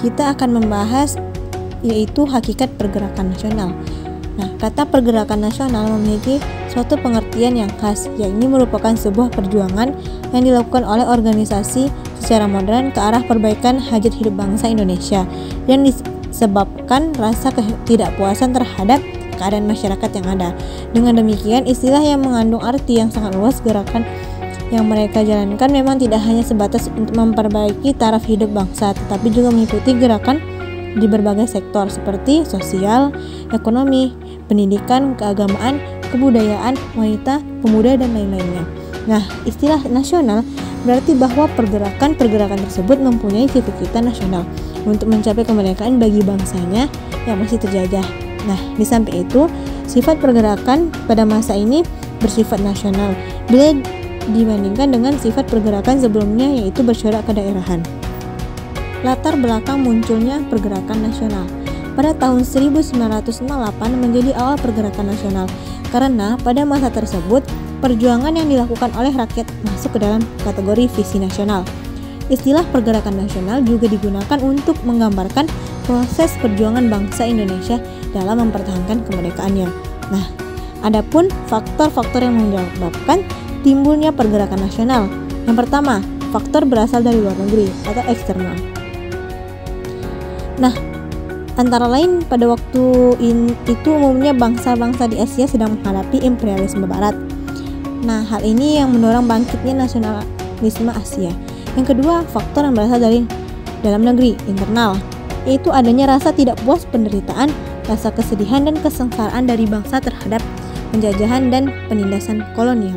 kita akan membahas yaitu hakikat pergerakan nasional. Nah, kata pergerakan nasional memiliki suatu pengertian yang khas, yakni merupakan sebuah perjuangan yang dilakukan oleh organisasi secara modern ke arah perbaikan hajat hidup bangsa Indonesia yang disebabkan rasa ketidakpuasan terhadap keadaan masyarakat yang ada. Dengan demikian, istilah yang mengandung arti yang sangat luas, gerakan yang mereka jalankan memang tidak hanya sebatas untuk memperbaiki taraf hidup bangsa, tetapi juga mengikuti gerakan di berbagai sektor seperti sosial, ekonomi, pendidikan, keagamaan, kebudayaan, wanita, pemuda, dan lain-lainnya. Nah, istilah nasional berarti bahwa pergerakan-pergerakan tersebut mempunyai cita-cita nasional untuk mencapai kemerdekaan bagi bangsanya yang masih terjajah. Nah, di samping itu, sifat pergerakan pada masa ini bersifat nasional bila dibandingkan dengan sifat pergerakan sebelumnya, yaitu bersyarat kedaerahan. Latar belakang munculnya pergerakan nasional. Pada tahun 1908 menjadi awal pergerakan nasional, karena pada masa tersebut perjuangan yang dilakukan oleh rakyat masuk ke dalam kategori visi nasional. Istilah pergerakan nasional juga digunakan untuk menggambarkan proses perjuangan bangsa Indonesia dalam mempertahankan kemerdekaannya. Nah, adapun faktor-faktor yang menyebabkan timbulnya pergerakan nasional. Yang pertama, faktor berasal dari luar negeri atau eksternal. Nah, antara lain pada waktu itu umumnya bangsa-bangsa di Asia sedang menghadapi imperialisme barat. Nah, hal ini yang mendorong bangkitnya nasionalisme Asia. Yang kedua, faktor yang berasal dari dalam negeri, internal, yaitu adanya rasa tidak puas, penderitaan, rasa kesedihan dan kesengsaraan dari bangsa terhadap penjajahan dan penindasan kolonial.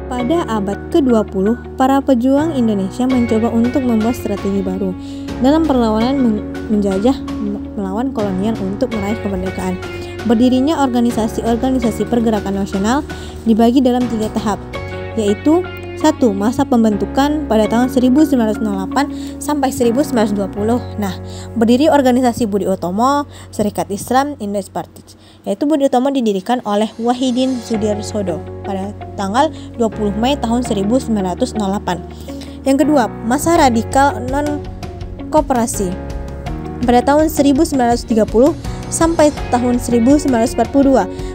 Pada abad ke-20, para pejuang Indonesia mencoba untuk membuat strategi baru dalam perlawanan menjajah melawan kolonial untuk meraih kemerdekaan. Berdirinya organisasi-organisasi pergerakan nasional dibagi dalam 3 tahap, yaitu 1. Masa pembentukan pada tahun 1908 sampai 1920. Nah, berdiri organisasi Budi Utomo, Serikat Islam Indonesia Party, yaitu Budi Utomo didirikan oleh Wahidin Sudarsono pada tanggal 20 Mei tahun 1908. Yang kedua, masa radikal non-koperasi pada tahun 1930 sampai tahun 1942.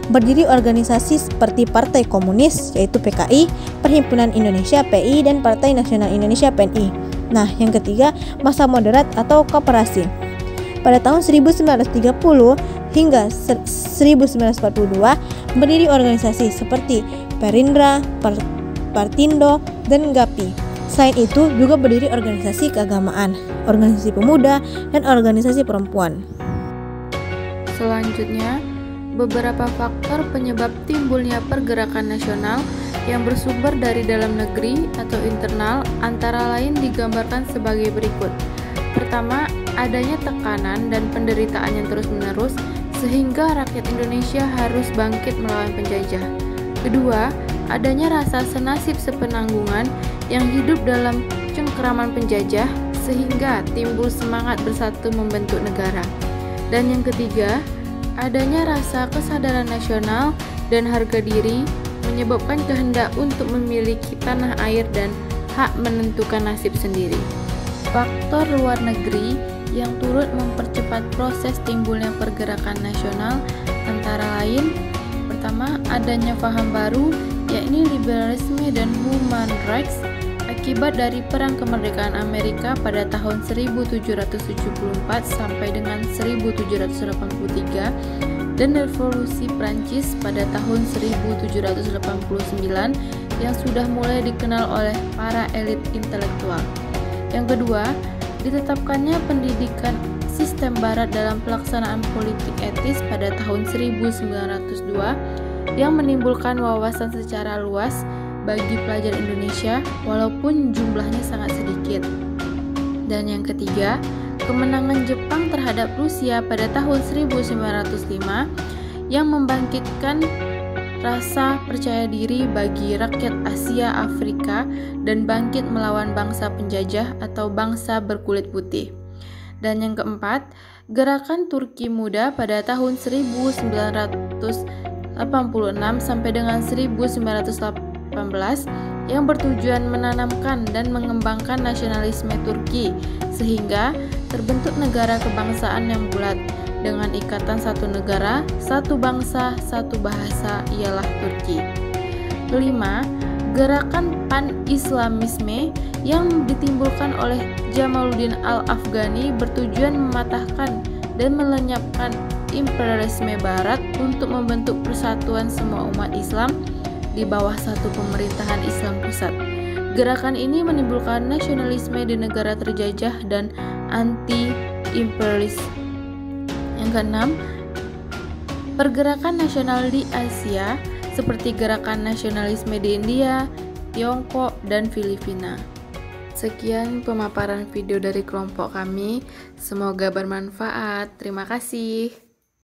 Berdiri organisasi seperti Partai Komunis yaitu PKI, Perhimpunan Indonesia PI, dan Partai Nasional Indonesia PNI. Nah, yang ketiga, masa moderat atau koperasi. Pada tahun 1930 hingga 1942 berdiri organisasi seperti Perindra, Partindo, dan GAPI. Selain itu juga berdiri organisasi keagamaan, organisasi pemuda, dan organisasi perempuan. Selanjutnya, beberapa faktor penyebab timbulnya pergerakan nasional yang bersumber dari dalam negeri atau internal antara lain digambarkan sebagai berikut. Pertama, adanya tekanan dan penderitaan yang terus-menerus sehingga rakyat Indonesia harus bangkit melawan penjajah. Kedua, adanya rasa senasib sepenanggungan yang hidup dalam cengkeraman penjajah sehingga timbul semangat bersatu membentuk negara. Dan yang ketiga, adanya rasa kesadaran nasional dan harga diri menyebabkan kehendak untuk memiliki tanah air dan hak menentukan nasib sendiri. Faktor luar negeri yang turut mempercepat proses timbulnya pergerakan nasional antara lain: pertama, adanya paham baru yakni liberalisme dan human rights akibat dari Perang Kemerdekaan Amerika pada tahun 1774 sampai dengan 1783 dan Revolusi Prancis pada tahun 1789 yang sudah mulai dikenal oleh para elit intelektual. Yang kedua, ditetapkannya pendidikan sistem barat dalam pelaksanaan politik etis pada tahun 1902 yang menimbulkan wawasan secara luas bagi pelajar Indonesia walaupun jumlahnya sangat sedikit. Dan yang ketiga, kemenangan Jepang terhadap Rusia pada tahun 1905 yang membangkitkan rasa percaya diri bagi rakyat Asia Afrika dan bangkit melawan bangsa penjajah atau bangsa berkulit putih. Dan yang keempat, gerakan Turki Muda pada tahun 1986 sampai dengan 1918 yang bertujuan menanamkan dan mengembangkan nasionalisme Turki sehingga terbentuk negara kebangsaan yang bulat dengan ikatan satu negara, satu bangsa, satu bahasa ialah Turki. Kelima, gerakan pan-islamisme yang ditimbulkan oleh Jamaluddin Al-Afghani bertujuan mematahkan dan melenyapkan imperialisme barat untuk membentuk persatuan semua umat Islam di bawah satu pemerintahan Islam pusat. Gerakan ini menimbulkan nasionalisme di negara terjajah dan anti-imperialis. Yang keenam, pergerakan nasional di Asia seperti gerakan nasionalisme di India, Tiongkok, dan Filipina. Sekian pemaparan video dari kelompok kami, semoga bermanfaat. Terima kasih.